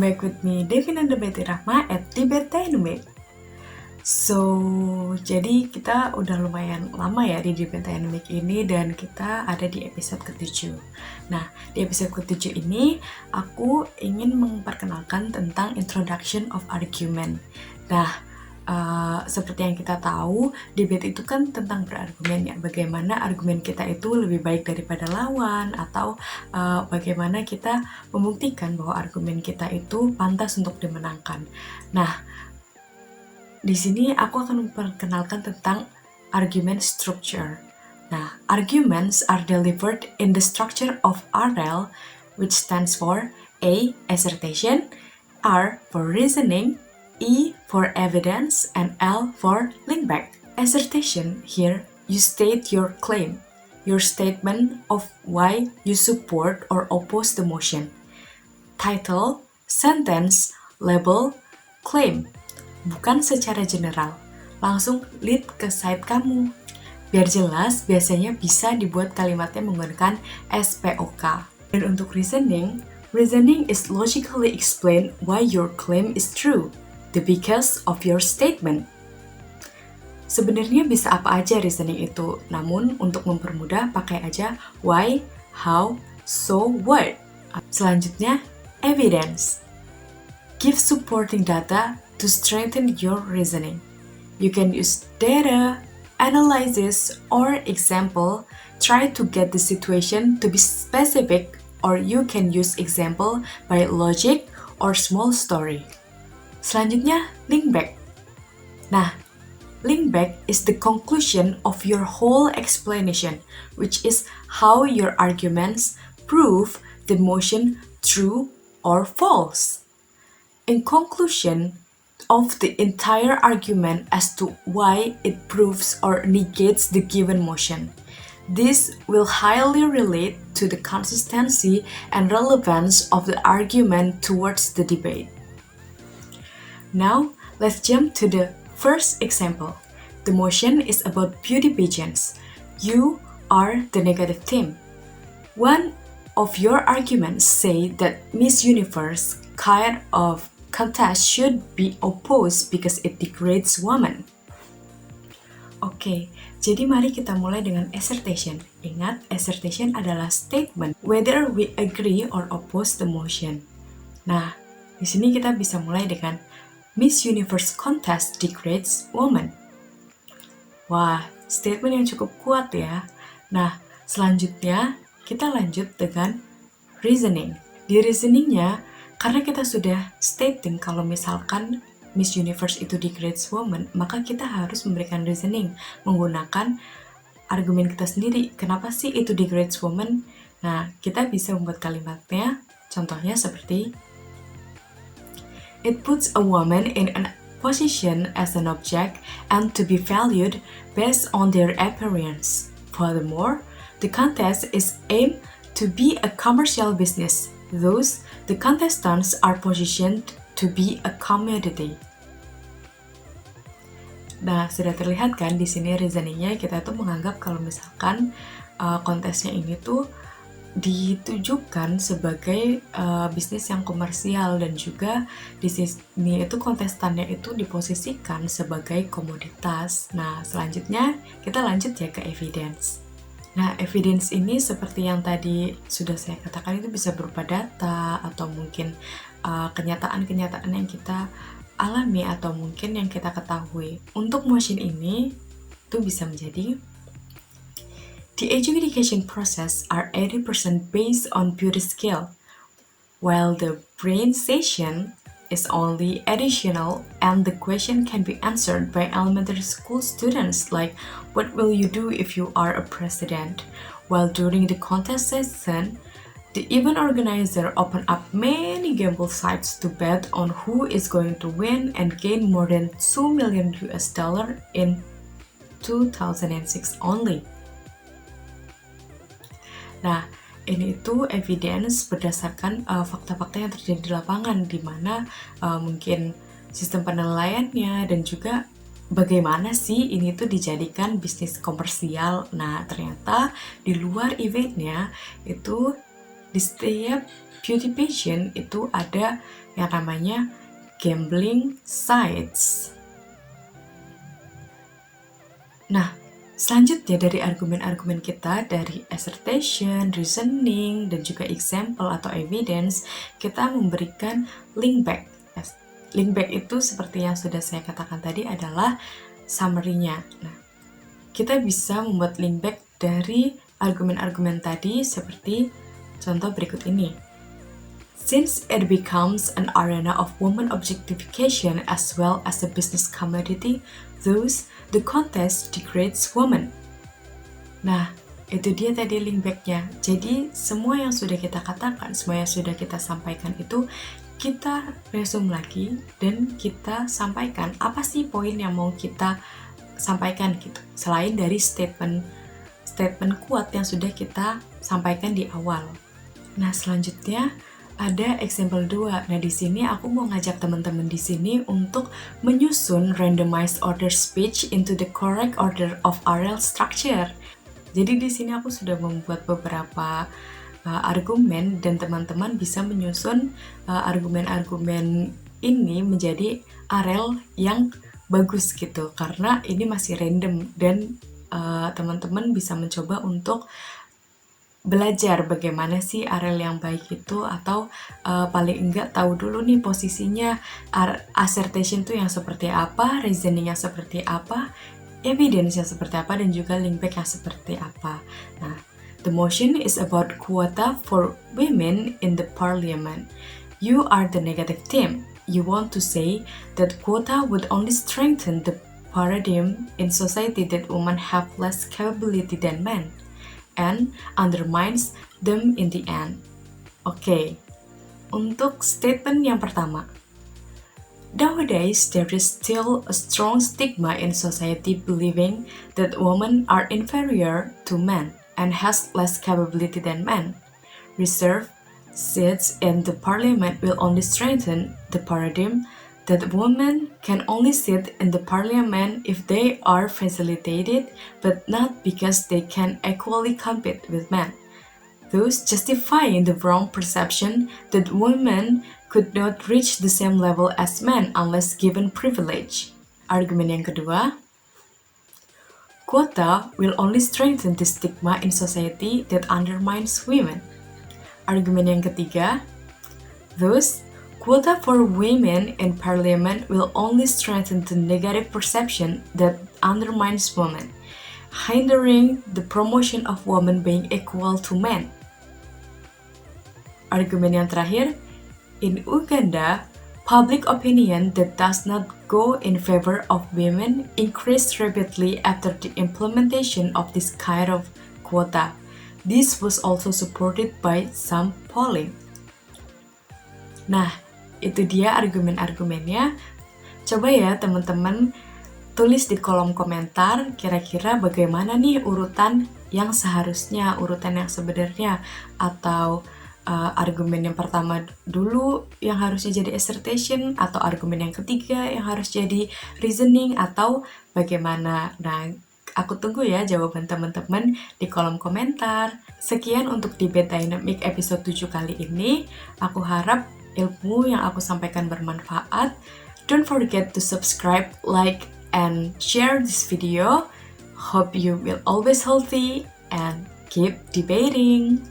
welcome back with me, Devin and Betty Rahma at Debate. Jadi kita udah lumayan lama ya di Debate ini dan kita ada di episode ke-7. Nah, di episode ke-7 ini aku ingin memperkenalkan tentang Introduction of Argument. Nah, seperti yang kita tahu, debate itu kan tentang berargumen ya, bagaimana argumen kita itu lebih baik daripada lawan, atau bagaimana kita membuktikan bahwa argumen kita itu pantas untuk dimenangkan. Nah, di sini aku akan memperkenalkan tentang argument structure. Nah, arguments are delivered in the structure of RL, which stands for A. Assertion, R. for reasoning, E for evidence, and L for link back. Assertion, here you state your claim, your statement of why you support or oppose the motion. Title, sentence, label, claim. Bukan secara general, langsung lead ke side kamu. Biar jelas, biasanya bisa dibuat kalimatnya menggunakan SPOK. Dan untuk reasoning is logically explain why your claim is true. The because of your statement. Sebenarnya bisa apa aja reasoning itu, namun untuk mempermudah pakai aja why, how, so, what. Selanjutnya, evidence. Give supporting data to strengthen your reasoning. You can use data, analysis, or example. Try to get the situation to be specific, or you can use example by logic or small story. Selanjutnya, link back. Nah, link back is the conclusion of your whole explanation, which is how your arguments prove the motion true or false. In conclusion of the entire argument as to why it proves or negates the given motion. This will highly relate to the consistency and relevance of the argument towards the debate. Now, let's jump to the first example. The motion is about beauty pageants. You are the negative team. One of your arguments say that Miss Universe kind of contest should be opposed because it degrades women. Oke, jadi mari kita mulai dengan assertion. Ingat, assertion adalah statement whether we agree or oppose the motion. Nah, di sini kita bisa mulai dengan Miss Universe contest degrades women. Wah, statement yang cukup kuat ya. Nah, selanjutnya kita lanjut dengan reasoning. Di reasoningnya, karena kita sudah stating kalau misalkan Miss Universe itu degrades women, maka kita harus memberikan reasoning menggunakan argumen kita sendiri. Kenapa sih itu degrades women? Nah, kita bisa membuat kalimatnya, contohnya seperti it puts a woman in a position as an object and to be valued based on their appearance. Furthermore, the contest is aimed to be a commercial business. Thus, the contestants are positioned to be a commodity. Nah, sudah terlihat kan di sini reasoningnya kita tuh menganggap kalau misalkan kontesnya ini tuh ditujukan sebagai bisnis yang komersial dan juga di sini itu kontestannya itu diposisikan sebagai komoditas. Nah, selanjutnya kita lanjut ya ke evidence. Nah, evidence ini seperti yang tadi sudah saya katakan itu bisa berupa data atau mungkin kenyataan-kenyataan yang kita alami atau mungkin yang kita ketahui. Untuk motion ini itu bisa menjadi the adjudication process are 80% based on beauty skill, while the brain session is only additional and the question can be answered by elementary school students like, what will you do if you are a president? While during the contest session, the event organizer opened up many gamble sites to bet on who is going to win and gain more than $2 million in 2006 only. Nah, ini itu evidence berdasarkan fakta-fakta yang terjadi di lapangan, di mana mungkin sistem penilaiannya dan juga bagaimana sih ini tuh dijadikan bisnis komersial. Nah, ternyata di luar eventnya itu di setiap beauty pageant itu ada yang namanya gambling sites. Nah, selanjutnya dari argumen-argumen kita, dari assertion, reasoning, dan juga example atau evidence, kita memberikan link back. Link back itu seperti yang sudah saya katakan tadi adalah summary-nya. Nah, kita bisa membuat link back dari argumen-argumen tadi seperti contoh berikut ini. Since it becomes an arena of woman objectification as well as a business commodity, thus the contest degrades women. Nah, itu dia tadi link back-nya. Jadi, semua yang sudah kita katakan, semua yang sudah kita sampaikan itu, kita resume lagi dan kita sampaikan apa sih poin yang mau kita sampaikan gitu. Selain dari statement kuat yang sudah kita sampaikan di awal. Nah, selanjutnya ada example 2. Nah, di sini aku mau ngajak teman-teman di sini untuk menyusun randomized order speech into the correct order of oral structure. Jadi di sini aku sudah membuat beberapa argumen dan teman-teman bisa menyusun argumen-argumen ini menjadi arel yang bagus gitu. Karena ini masih random dan teman-teman bisa mencoba untuk belajar bagaimana sih arel yang baik itu, atau paling enggak tahu dulu nih posisinya assertion tuh yang seperti apa, reasoning yang seperti apa, evidence yang seperti apa, dan juga link back yang seperti apa. Nah, the motion is about quota for women in the parliament. You are the negative team. You want to say that quota would only strengthen the paradigm in society that women have less capability than men and undermines them in the end. Oke, untuk statement yang pertama. Nowadays, there is still a strong stigma in society believing that women are inferior to men and has less capability than men. Reserved seats in the parliament will only strengthen the paradigm that women can only sit in the parliament if they are facilitated, but not because they can equally compete with men, thus justifying the wrong perception that women could not reach the same level as men unless given privilege. Argumen yang kedua, quota will only strengthen the stigma in society that undermines women. Argumen yang ketiga, thus quota for women in parliament will only strengthen the negative perception that undermines women, hindering the promotion of women being equal to men. Argumen yang terakhir, in Uganda, public opinion that does not go in favor of women increased rapidly after the implementation of this kind of quota. This was also supported by some polling. Nah, itu dia argumen-argumennya. Coba ya teman-teman tulis di kolom komentar kira-kira bagaimana nih urutan yang seharusnya, urutan yang sebenarnya, atau argumen yang pertama dulu yang harusnya jadi assertion, atau argumen yang ketiga yang harus jadi reasoning, atau bagaimana. Nah, aku tunggu ya jawaban teman-teman di kolom komentar. Sekian untuk Debate Dynamic episode 7 kali ini. Aku harap ilmu yang aku sampaikan bermanfaat. Don't forget to subscribe, like, and share this video. Hope you will always healthy and keep debating.